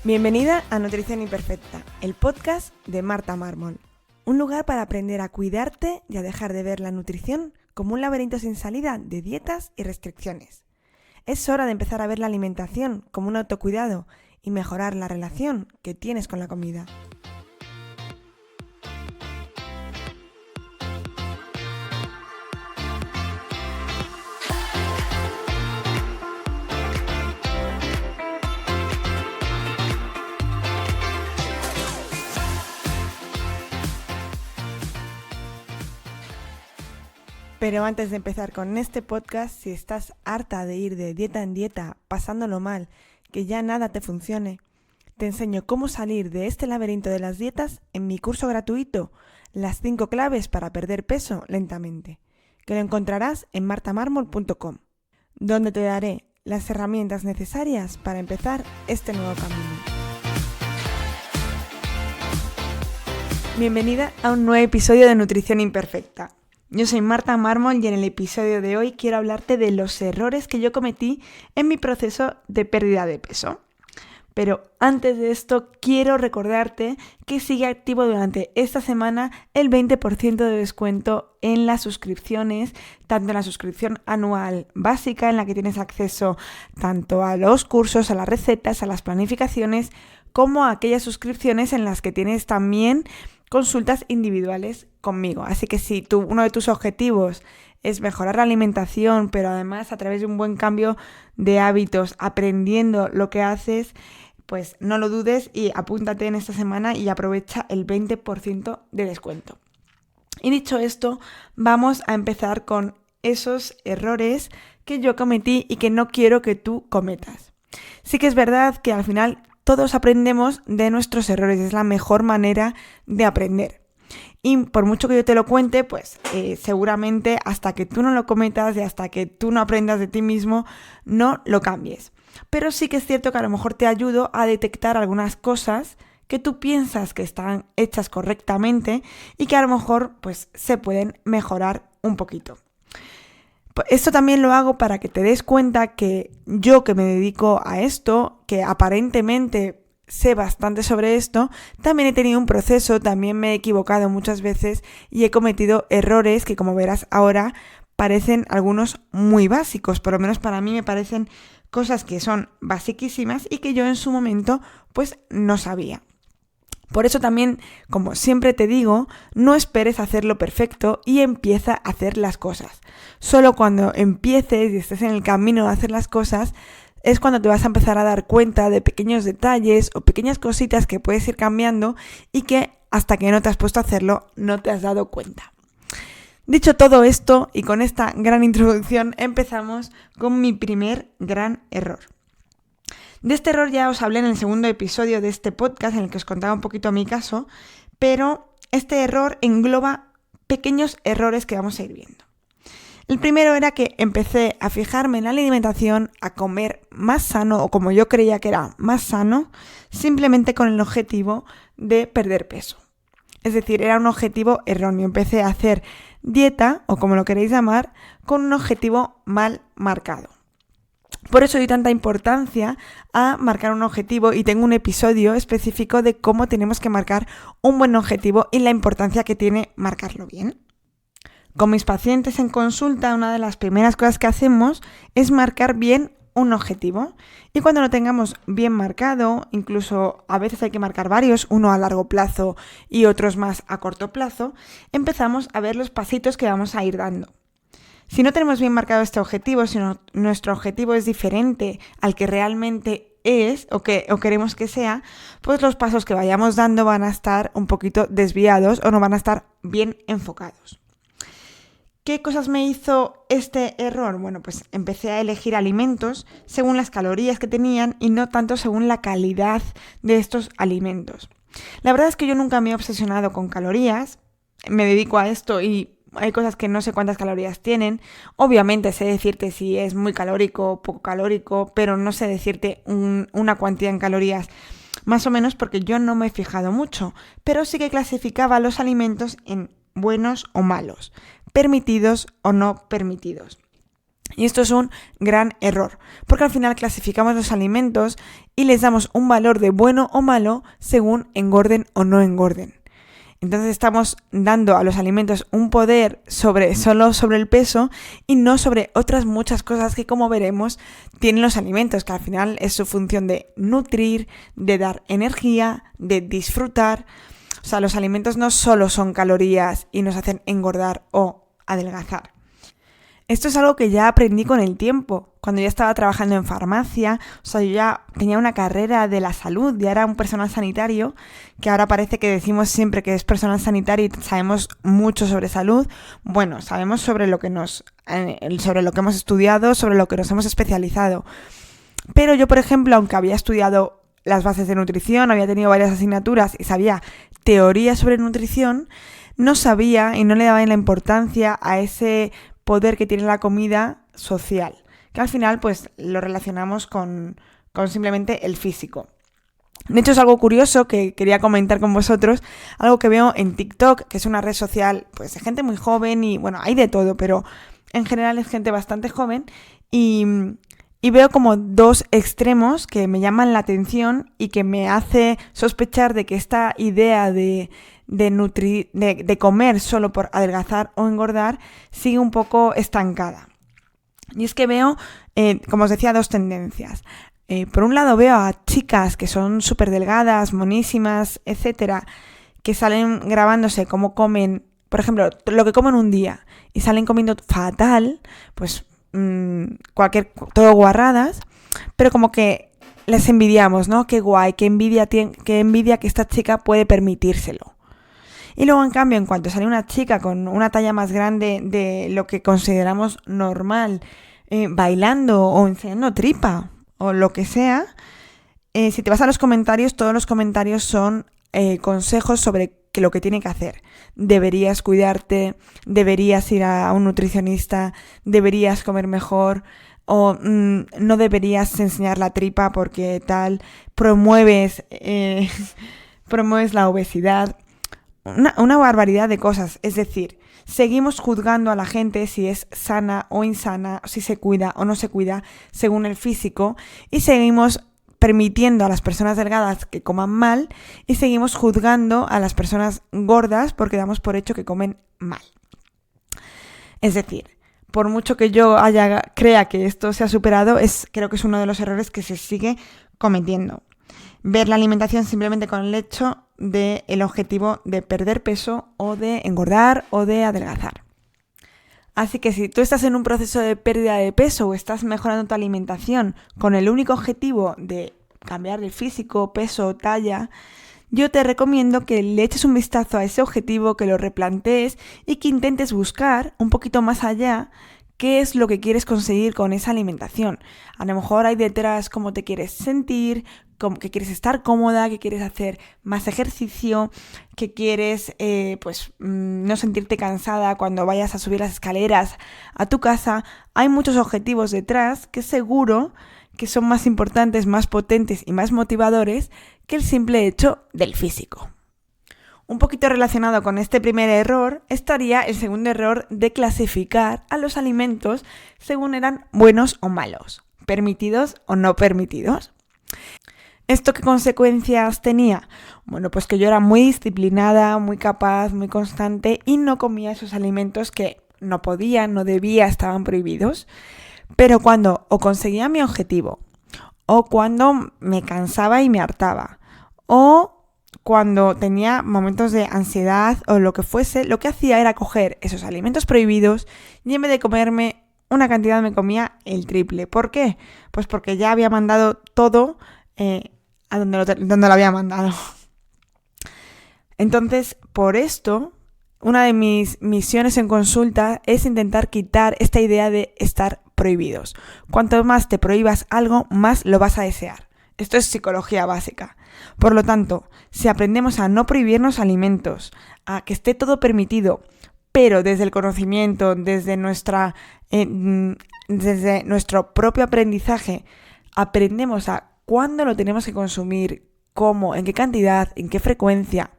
Bienvenida a Nutrición Imperfecta, el podcast de Marta Mármol. Un lugar para aprender a cuidarte y a dejar de ver la nutrición como un laberinto sin salida de dietas y restricciones. Es hora de empezar a ver la alimentación como un autocuidado y mejorar la relación que tienes con la comida. Pero antes de empezar con este podcast, si estás harta de ir de dieta en dieta, pasándolo mal, que ya nada te funcione, te enseño cómo salir de este laberinto de las dietas en mi curso gratuito, las 5 claves para perder peso lentamente, que lo encontrarás en martamarmol.com, donde te daré las herramientas necesarias para empezar este nuevo camino. Bienvenida a un nuevo episodio de Nutrición Imperfecta. Yo soy Marta Mármol y en el episodio de hoy quiero hablarte de los errores que yo cometí en mi proceso de pérdida de peso. Pero antes de esto quiero recordarte que sigue activo durante esta semana el 20% de descuento en las suscripciones, tanto en la suscripción anual básica en la que tienes acceso tanto a los cursos, a las recetas, a las planificaciones, como a aquellas suscripciones en las que tienes también consultas individuales conmigo. Así que si uno de tus objetivos es mejorar la alimentación, pero además a través de un buen cambio de hábitos, aprendiendo lo que haces, pues no lo dudes y apúntate en esta semana y aprovecha el 20% de descuento. Y dicho esto, vamos a empezar con esos errores que yo cometí y que no quiero que tú cometas. Sí que es verdad que al final todos aprendemos de nuestros errores, es la mejor manera de aprender. Y por mucho que yo te lo cuente, pues seguramente hasta que tú no lo cometas y hasta que tú no aprendas de ti mismo, no lo cambies. Pero sí que es cierto que a lo mejor te ayudo a detectar algunas cosas que tú piensas que están hechas correctamente y que a lo mejor pues se pueden mejorar un poquito. Esto también lo hago para que te des cuenta que yo que me dedico a esto, que aparentemente sé bastante sobre esto, también he tenido un proceso, también me he equivocado muchas veces y he cometido errores que, como verás ahora, parecen algunos muy básicos, por lo menos para mí me parecen cosas que son basiquísimas y que yo en su momento pues no sabía. Por eso también, como siempre te digo, no esperes a hacerlo perfecto y empieza a hacer las cosas. Solo cuando empieces y estés en el camino de hacer las cosas es cuando te vas a empezar a dar cuenta de pequeños detalles o pequeñas cositas que puedes ir cambiando y que hasta que no te has puesto a hacerlo no te has dado cuenta. Dicho todo esto y con esta gran introducción, empezamos con mi primer gran error. De este error ya os hablé en el segundo episodio de este podcast en el que os contaba un poquito mi caso, pero este error engloba pequeños errores que vamos a ir viendo. El primero era que empecé a fijarme en la alimentación, a comer más sano o como yo creía que era más sano, simplemente con el objetivo de perder peso. Es decir, era un objetivo erróneo. Empecé a hacer dieta, o como lo queréis llamar, con un objetivo mal marcado. Por eso doy tanta importancia a marcar un objetivo y tengo un episodio específico de cómo tenemos que marcar un buen objetivo y la importancia que tiene marcarlo bien. Con mis pacientes en consulta, una de las primeras cosas que hacemos es marcar bien un objetivo. Y cuando lo tengamos bien marcado, incluso a veces hay que marcar varios, uno a largo plazo y otros más a corto plazo, empezamos a ver los pasitos que vamos a ir dando. Si no tenemos bien marcado este objetivo, si nuestro objetivo es diferente al que realmente es o queremos que sea, pues los pasos que vayamos dando van a estar un poquito desviados o no van a estar bien enfocados. ¿Qué cosas me hizo este error? Bueno, pues empecé a elegir alimentos según las calorías que tenían y no tanto según la calidad de estos alimentos. La verdad es que yo nunca me he obsesionado con calorías, me dedico a esto y hay cosas que no sé cuántas calorías tienen. Obviamente sé decirte si es muy calórico o poco calórico, pero no sé decirte una cuantía en calorías más o menos porque yo no me he fijado mucho. Pero sí que clasificaba los alimentos en buenos o malos, permitidos o no permitidos. Y esto es un gran error, porque al final clasificamos los alimentos y les damos un valor de bueno o malo según engorden o no engorden. Entonces estamos dando a los alimentos un poder solo sobre el peso y no sobre otras muchas cosas que, como veremos, tienen los alimentos, que al final es su función de nutrir, de dar energía, de disfrutar. O sea, los alimentos no solo son calorías y nos hacen engordar o adelgazar. Esto es algo que ya aprendí con el tiempo, cuando ya estaba trabajando en farmacia. O sea, yo ya tenía una carrera de la salud, ya era un personal sanitario, que ahora parece que decimos siempre que es personal sanitario y sabemos mucho sobre salud. Bueno, sabemos sobre lo que hemos estudiado, sobre lo que nos hemos especializado. Pero yo, por ejemplo, aunque había estudiado las bases de nutrición, había tenido varias asignaturas y sabía teoría sobre nutrición, no sabía y no le daba la importancia a ese poder que tiene la comida social, que al final pues lo relacionamos con simplemente el físico. De hecho, es algo curioso que quería comentar con vosotros, algo que veo en TikTok, que es una red social pues de gente muy joven y bueno, hay de todo, pero en general es gente bastante joven y veo como dos extremos que me llaman la atención y que me hace sospechar de que esta idea de comer solo por adelgazar o engordar sigue un poco estancada. Y es que veo, como os decía, dos tendencias. Por un lado veo a chicas que son súper delgadas, monísimas, etcétera, que salen grabándose cómo comen, por ejemplo, lo que comen un día y salen comiendo fatal, pues todo guarradas, pero como que les envidiamos, ¿no? Qué guay, qué envidia que esta chica puede permitírselo. Y luego, en cambio, en cuanto sale una chica con una talla más grande de lo que consideramos normal, bailando o enseñando tripa o lo que sea, si te vas a los comentarios, todos los comentarios son consejos sobre lo que tiene que hacer. Deberías cuidarte, deberías ir a un nutricionista, deberías comer mejor o no deberías enseñar la tripa porque tal, promueves la obesidad. Una barbaridad de cosas, es decir, seguimos juzgando a la gente si es sana o insana, si se cuida o no se cuida según el físico y seguimos permitiendo a las personas delgadas que coman mal y seguimos juzgando a las personas gordas porque damos por hecho que comen mal. Es decir, por mucho que yo crea que esto se ha superado, creo que es uno de los errores que se sigue cometiendo. Ver la alimentación simplemente con el hecho del objetivo de perder peso o de engordar o de adelgazar. Así que si tú estás en un proceso de pérdida de peso o estás mejorando tu alimentación con el único objetivo de cambiar de físico, peso o talla, yo te recomiendo que le eches un vistazo a ese objetivo, que lo replantees y que intentes buscar un poquito más allá qué es lo que quieres conseguir con esa alimentación. A lo mejor hay detrás cómo te quieres sentir, que quieres estar cómoda, que quieres hacer más ejercicio, que quieres no sentirte cansada cuando vayas a subir las escaleras a tu casa. Hay muchos objetivos detrás que seguro que son más importantes, más potentes y más motivadores que el simple hecho del físico. Un poquito relacionado con este primer error estaría el segundo error de clasificar a los alimentos según eran buenos o malos, permitidos o no permitidos. ¿Esto qué consecuencias tenía? Bueno, pues que yo era muy disciplinada, muy capaz, muy constante y no comía esos alimentos que no podía, no debía, estaban prohibidos. Pero cuando o conseguía mi objetivo, o cuando me cansaba y me hartaba, o cuando tenía momentos de ansiedad o lo que fuese, lo que hacía era coger esos alimentos prohibidos y en vez de comerme una cantidad me comía el triple. ¿Por qué? Pues porque ya había mandado todo a donde lo había mandado. Entonces, por esto, una de mis misiones en consulta es intentar quitar esta idea de estar prohibidos. Cuanto más te prohíbas algo, más lo vas a desear. Esto es psicología básica. Por lo tanto, si aprendemos a no prohibirnos alimentos, a que esté todo permitido, pero desde el conocimiento, desde nuestro propio aprendizaje, aprendemos a cuándo lo tenemos que consumir, cómo, en qué cantidad, en qué frecuencia.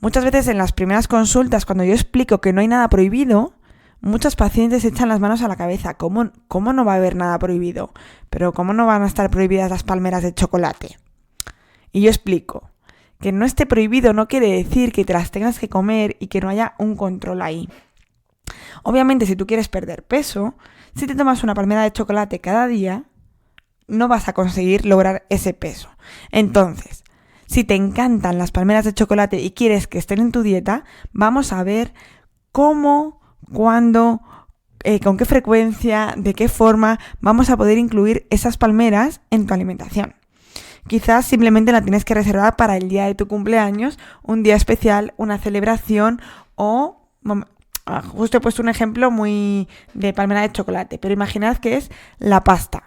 Muchas veces en las primeras consultas, cuando yo explico que no hay nada prohibido, Muchos pacientes echan las manos a la cabeza. ¿Cómo no va a haber nada prohibido? Pero ¿cómo no van a estar prohibidas las palmeras de chocolate? Y yo explico. Que no esté prohibido no quiere decir que te las tengas que comer y que no haya un control ahí. Obviamente, si tú quieres perder peso, si te tomas una palmera de chocolate cada día, no vas a conseguir lograr ese peso. Entonces, si te encantan las palmeras de chocolate y quieres que estén en tu dieta, vamos a ver cómo, cuándo, con qué frecuencia, de qué forma vamos a poder incluir esas palmeras en tu alimentación. Quizás simplemente la tienes que reservar para el día de tu cumpleaños, un día especial, una celebración o... Justo he puesto un ejemplo muy de palmera de chocolate, pero imaginad que es la pasta.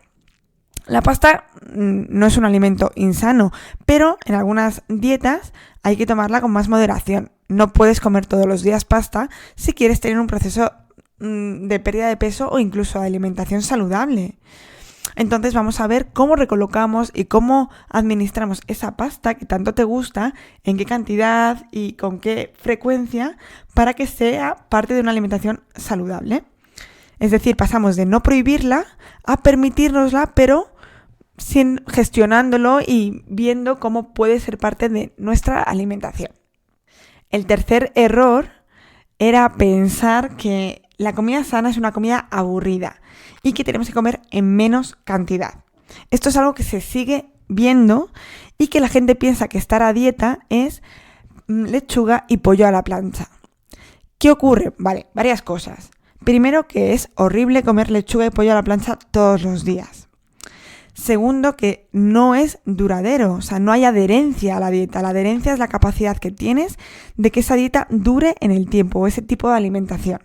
La pasta no es un alimento insano, pero en algunas dietas hay que tomarla con más moderación. No puedes comer todos los días pasta si quieres tener un proceso de pérdida de peso o incluso de alimentación saludable. Entonces vamos a ver cómo recolocamos y cómo administramos esa pasta que tanto te gusta, en qué cantidad y con qué frecuencia para que sea parte de una alimentación saludable. Es decir, pasamos de no prohibirla a permitírnosla, pero gestionándolo y viendo cómo puede ser parte de nuestra alimentación. El tercer error era pensar que la comida sana es una comida aburrida y que tenemos que comer en menos cantidad. Esto es algo que se sigue viendo y que la gente piensa que estar a dieta es lechuga y pollo a la plancha. ¿Qué ocurre? Vale, varias cosas. Primero, que es horrible comer lechuga y pollo a la plancha todos los días. Segundo, que no es duradero, o sea, no hay adherencia a la dieta. La adherencia es la capacidad que tienes de que esa dieta dure en el tiempo o ese tipo de alimentación.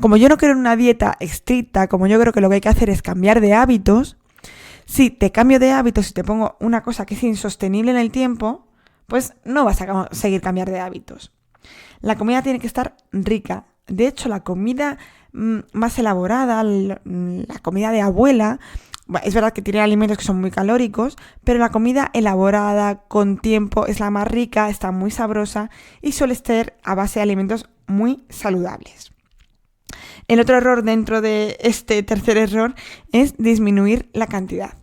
Como yo no quiero una dieta estricta, como yo creo que lo que hay que hacer es cambiar de hábitos, si te cambio de hábitos y te pongo una cosa que es insostenible en el tiempo, pues no vas a conseguir cambiar de hábitos. La comida tiene que estar rica. De hecho, la comida más elaborada, la comida de abuela, es verdad que tiene alimentos que son muy calóricos, pero la comida elaborada con tiempo es la más rica, está muy sabrosa y suele ser a base de alimentos muy saludables. El otro error dentro de este tercer error es disminuir la cantidad.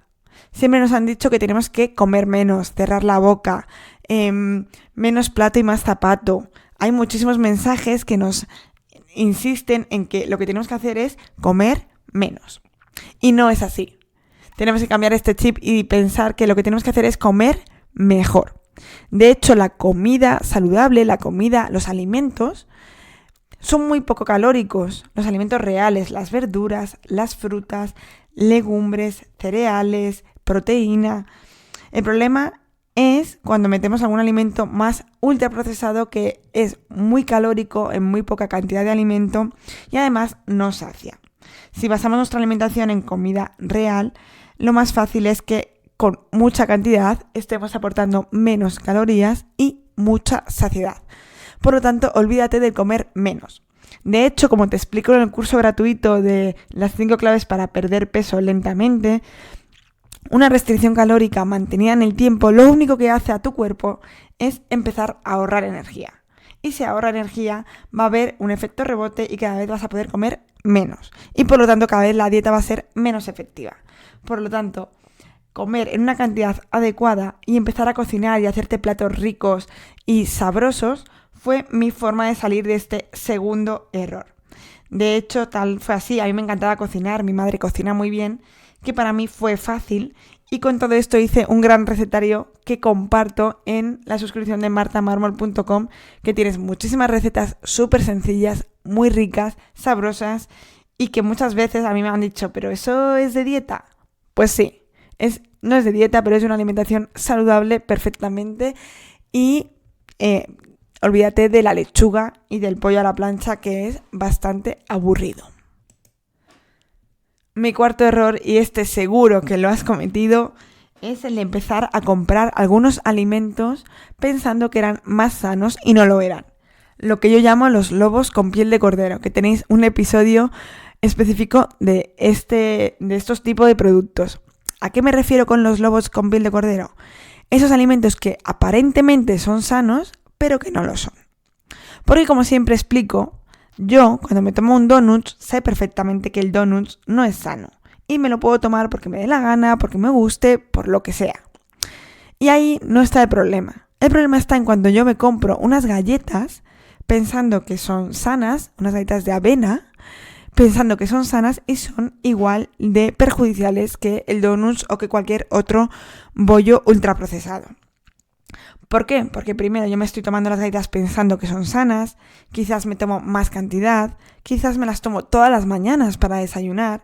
Siempre nos han dicho que tenemos que comer menos, cerrar la boca, menos plato y más zapato. Hay muchísimos mensajes que nos insisten en que lo que tenemos que hacer es comer menos. Y no es así. Tenemos que cambiar este chip y pensar que lo que tenemos que hacer es comer mejor. De hecho, la comida saludable, los alimentos, son muy poco calóricos. Los alimentos reales, las verduras, las frutas, legumbres, cereales, proteína. El problema es cuando metemos algún alimento más ultraprocesado que es muy calórico en muy poca cantidad de alimento y además no sacia. Si basamos nuestra alimentación en comida real, lo más fácil es que con mucha cantidad estemos aportando menos calorías y mucha saciedad. Por lo tanto, olvídate de comer menos. De hecho, como te explico en el curso gratuito de las 5 claves para perder peso lentamente, una restricción calórica mantenida en el tiempo lo único que hace a tu cuerpo es empezar a ahorrar energía. Y si ahorra energía, va a haber un efecto rebote y cada vez vas a poder comer menos. Y por lo tanto, cada vez la dieta va a ser menos efectiva. Por lo tanto, comer en una cantidad adecuada y empezar a cocinar y hacerte platos ricos y sabrosos fue mi forma de salir de este segundo error. De hecho, tal fue así. A mí me encantaba cocinar. Mi madre cocina muy bien, que para mí fue fácil. Y con todo esto hice un gran recetario que comparto en la suscripción de martamarmol.com, que tienes muchísimas recetas súper sencillas, muy ricas, sabrosas y que muchas veces a mí me han dicho, ¿pero eso es de dieta? Pues sí, no es de dieta, pero es de una alimentación saludable perfectamente y olvídate de la lechuga y del pollo a la plancha, que es bastante aburrido. Mi cuarto error, y este seguro que lo has cometido, es el de empezar a comprar algunos alimentos pensando que eran más sanos y no lo eran. Lo que yo llamo los lobos con piel de cordero, que tenéis un episodio específico de estos tipos de productos. ¿A qué me refiero con los lobos con piel de cordero? Esos alimentos que aparentemente son sanos, pero que no lo son. Porque como siempre explico, Yo, cuando me tomo un donut, sé perfectamente que el donut no es sano. Y me lo puedo tomar porque me dé la gana, porque me guste, por lo que sea. Y ahí no está el problema. El problema está en cuando yo me compro unas galletas pensando que son sanas, unas galletas de avena, pensando que son sanas y son igual de perjudiciales que el donut o que cualquier otro bollo ultraprocesado. ¿Por qué? Porque primero yo me estoy tomando las galletas pensando que son sanas, quizás me tomo más cantidad, quizás me las tomo todas las mañanas para desayunar,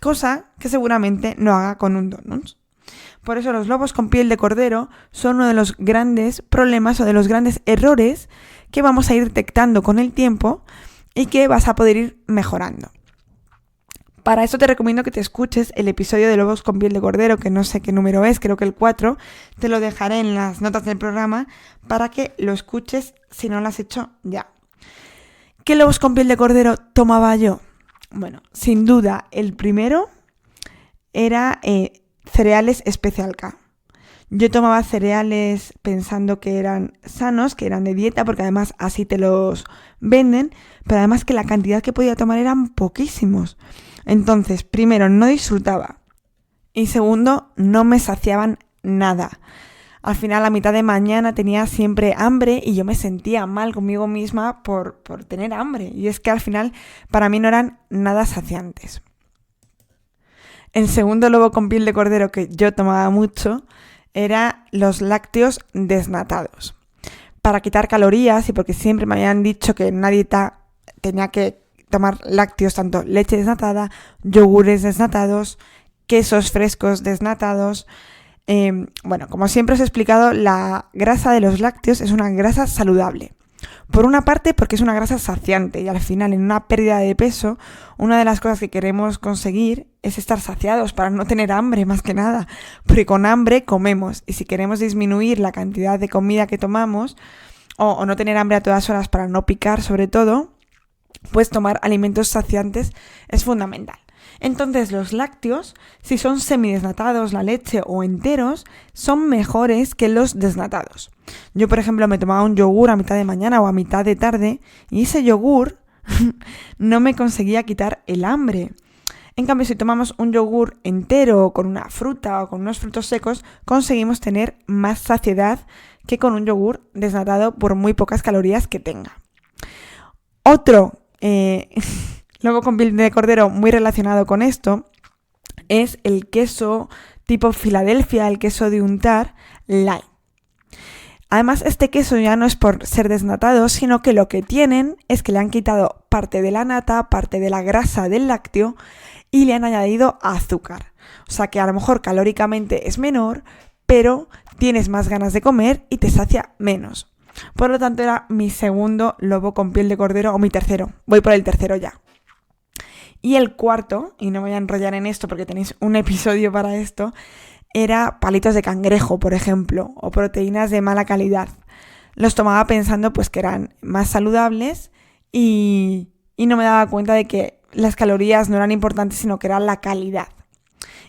cosa que seguramente no haga con un donut. Por eso los lobos con piel de cordero son uno de los grandes problemas o de los grandes errores que vamos a ir detectando con el tiempo y que vas a poder ir mejorando. Para eso te recomiendo que te escuches el episodio de Lobos con piel de cordero, que no sé qué número es, creo que el 4, te lo dejaré en las notas del programa para que lo escuches si no lo has hecho ya. ¿Qué lobos con piel de cordero tomaba yo? Bueno, sin duda, el primero era cereales Special K. Yo tomaba cereales pensando que eran sanos, que eran de dieta, porque además así te los venden, pero además que la cantidad que podía tomar eran poquísimos. Entonces, primero, no disfrutaba y segundo, no me saciaban nada. Al final, a mitad de mañana tenía siempre hambre y yo me sentía mal conmigo misma por tener hambre. Y es que al final, para mí no eran nada saciantes. El segundo lobo con piel de cordero que yo tomaba mucho era los lácteos desnatados. Para quitar calorías y porque siempre me habían dicho que en una dieta tenía que tomar lácteos, tanto leche desnatada, yogures desnatados, quesos frescos desnatados. Bueno, como siempre os he explicado, la grasa de los lácteos es una grasa saludable. Por una parte, porque es una grasa saciante y al final en una pérdida de peso, una de las cosas que queremos conseguir es estar saciados para no tener hambre más que nada, porque con hambre comemos y si queremos disminuir la cantidad de comida que tomamos o no tener hambre a todas horas para no picar sobre todo, pues tomar alimentos saciantes es fundamental. Entonces los lácteos, si son semidesnatados, la leche o enteros, son mejores que los desnatados. Yo, por ejemplo, me tomaba un yogur a mitad de mañana o a mitad de tarde y ese yogur no me conseguía quitar el hambre. En cambio, si tomamos un yogur entero con una fruta o con unos frutos secos, conseguimos tener más saciedad que con un yogur desnatado por muy pocas calorías que tenga. Otro lobo con piel de cordero muy relacionado con esto es el queso tipo Filadelfia, el queso de untar light. Además, este queso ya no es por ser desnatado, sino que lo que tienen es que le han quitado parte de la nata, parte de la grasa del lácteo y le han añadido azúcar. O sea que a lo mejor calóricamente es menor, pero tienes más ganas de comer y te sacia menos. Por lo tanto, era mi segundo lobo con piel de cordero, o mi tercero. Voy por el tercero ya. Y el cuarto, y no me voy a enrollar en esto porque tenéis un episodio para esto, era palitos de cangrejo, por ejemplo, o proteínas de mala calidad. Los tomaba pensando pues que eran más saludables y no me daba cuenta de que las calorías no eran importantes, sino que era la calidad.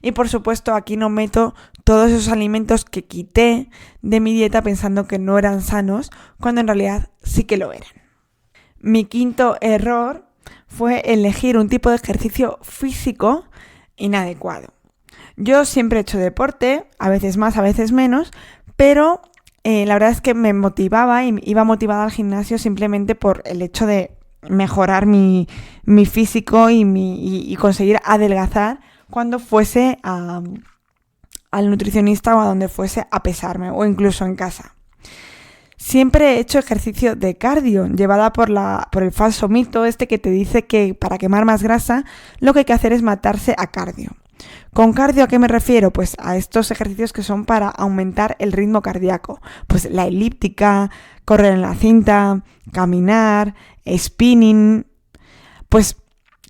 Y por supuesto aquí no meto todos esos alimentos que quité de mi dieta pensando que no eran sanos, cuando en realidad sí que lo eran. Mi quinto error fue elegir un tipo de ejercicio físico inadecuado. Yo siempre he hecho deporte, a veces más, a veces menos, pero la verdad es que me motivaba y iba motivada al gimnasio simplemente por el hecho de mejorar mi físico y conseguir adelgazar cuando fuese al nutricionista o a donde fuese a pesarme o incluso en casa. Siempre he hecho ejercicio de cardio, llevada por el falso mito este que te dice que para quemar más grasa lo que hay que hacer es matarse a cardio. ¿Con cardio a qué me refiero? Pues a estos ejercicios que son para aumentar el ritmo cardíaco. Pues la elíptica, correr en la cinta, caminar, spinning. Pues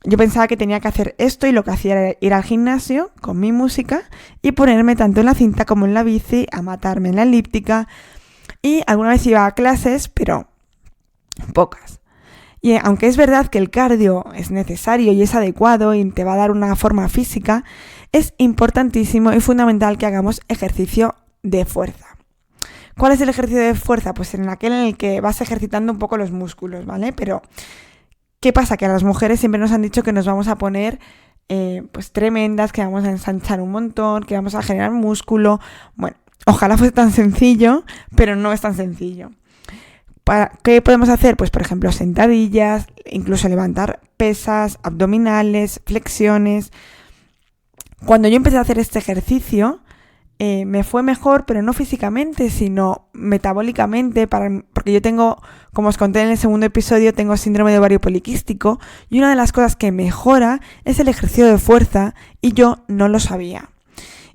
yo pensaba que tenía que hacer esto y lo que hacía era ir al gimnasio con mi música y ponerme tanto en la cinta como en la bici a matarme en la elíptica. Y alguna vez iba a clases, pero pocas. Y aunque es verdad que el cardio es necesario y es adecuado y te va a dar una forma física, es importantísimo y fundamental que hagamos ejercicio de fuerza. ¿Cuál es el ejercicio de fuerza? Pues en aquel en el que vas ejercitando un poco los músculos, ¿vale? Pero ¿Qué pasa? Que a las mujeres siempre nos han dicho que nos vamos a poner pues tremendas, que vamos a ensanchar un montón, que vamos a generar músculo. Bueno, ojalá fuese tan sencillo, pero no es tan sencillo. ¿Qué podemos hacer? Pues por ejemplo sentadillas, incluso levantar pesas, abdominales, flexiones. Cuando yo empecé a hacer este ejercicio, me fue mejor, pero no físicamente, sino metabólicamente, porque yo tengo, como os conté en el segundo episodio, tengo síndrome de ovario poliquístico, y una de las cosas que mejora es el ejercicio de fuerza, y yo no lo sabía.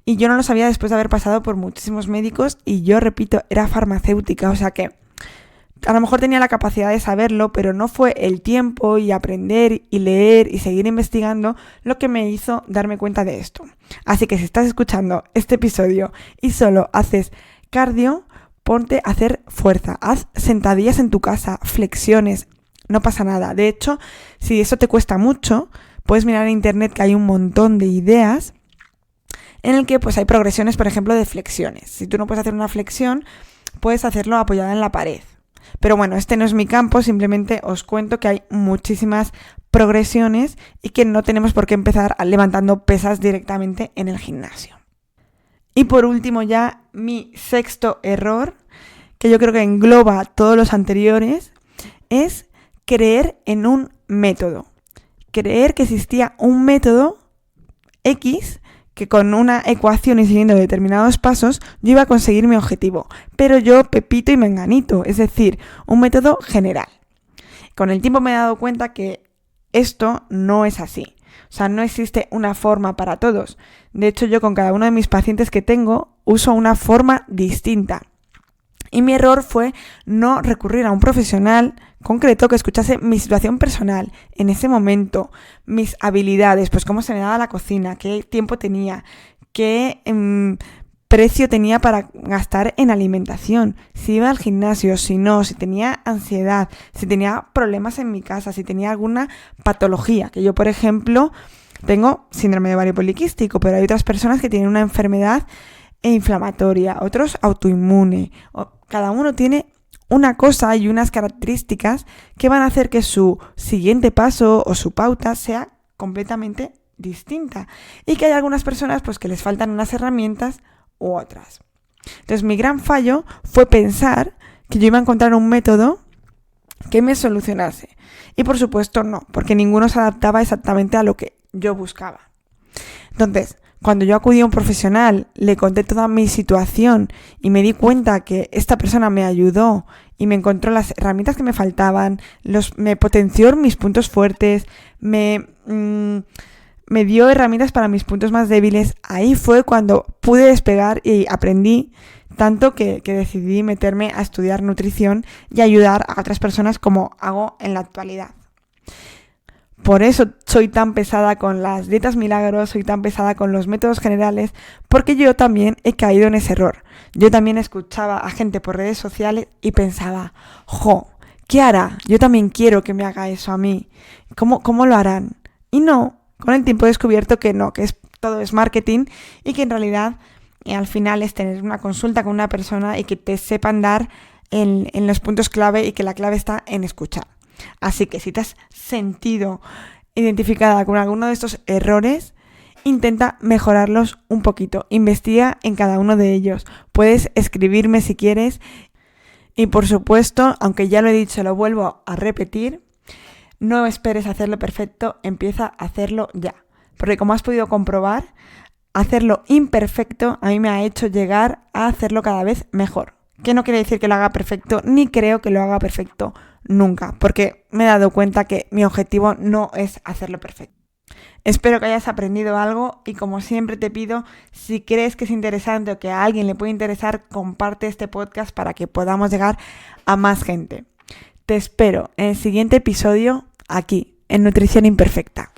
Y yo no lo sabía después de haber pasado por muchísimos médicos, y yo, repito, era farmacéutica, o sea que a lo mejor tenía la capacidad de saberlo, pero no fue el tiempo y aprender y leer y seguir investigando lo que me hizo darme cuenta de esto. Así que si estás escuchando este episodio y solo haces cardio, ponte a hacer fuerza. Haz sentadillas en tu casa, flexiones, no pasa nada. De hecho, si eso te cuesta mucho, puedes mirar en internet que hay un montón de ideas en el que pues hay progresiones, por ejemplo, de flexiones. Si tú no puedes hacer una flexión, puedes hacerlo apoyada en la pared. Pero bueno, este no es mi campo, simplemente os cuento que hay muchísimas progresiones y que no tenemos por qué empezar levantando pesas directamente en el gimnasio. Y por último ya, mi sexto error, que yo creo que engloba todos los anteriores, es creer en un método. Creer que existía un método X que con una ecuación y siguiendo determinados pasos yo iba a conseguir mi objetivo, pero yo pepito y menganito, es decir, un método general. Con el tiempo me he dado cuenta que esto no es así, o sea, no existe una forma para todos. De hecho, yo con cada uno de mis pacientes que tengo uso una forma distinta. Y mi error fue no recurrir a un profesional concreto que escuchase mi situación personal en ese momento, mis habilidades, pues cómo se me daba la cocina, qué tiempo tenía, qué precio tenía para gastar en alimentación, si iba al gimnasio, si no, si tenía ansiedad, si tenía problemas en mi casa, si tenía alguna patología, que yo, por ejemplo, tengo síndrome de ovario poliquístico, pero hay otras personas que tienen una enfermedad inflamatoria, otros autoinmune. Cada uno tiene una cosa y unas características que van a hacer que su siguiente paso o su pauta sea completamente distinta. Y que hay algunas personas pues que les faltan unas herramientas u otras. Entonces mi gran fallo fue pensar que yo iba a encontrar un método que me solucionase. Y por supuesto no, porque ninguno se adaptaba exactamente a lo que yo buscaba. Entonces, cuando yo acudí a un profesional, le conté toda mi situación y me di cuenta que esta persona me ayudó y me encontró las herramientas que me faltaban, me potenció mis puntos fuertes, me dio herramientas para mis puntos más débiles. Ahí fue cuando pude despegar y aprendí tanto que decidí meterme a estudiar nutrición y ayudar a otras personas como hago en la actualidad. Por eso soy tan pesada con las dietas milagros, soy tan pesada con los métodos generales, porque yo también he caído en ese error. Yo también escuchaba a gente por redes sociales y pensaba, ¿qué hará? Yo también quiero que me haga eso a mí. ¿Cómo lo harán? Y no, con el tiempo he descubierto que no, que todo es marketing y que en realidad al final es tener una consulta con una persona y que te sepan dar en los puntos clave y que la clave está en escuchar. Así que si te has sentido identificada con alguno de estos errores, intenta mejorarlos un poquito. Investiga en cada uno de ellos. Puedes escribirme si quieres. Y por supuesto, aunque ya lo he dicho, lo vuelvo a repetir, no esperes a hacerlo perfecto, empieza a hacerlo ya. Porque como has podido comprobar, hacerlo imperfecto a mí me ha hecho llegar a hacerlo cada vez mejor. Que no quiere decir que lo haga perfecto, ni creo que lo haga perfecto nunca, porque me he dado cuenta que mi objetivo no es hacerlo perfecto. Espero que hayas aprendido algo y como siempre te pido, si crees que es interesante o que a alguien le puede interesar, comparte este podcast para que podamos llegar a más gente. Te espero en el siguiente episodio aquí, en Nutrición Imperfecta.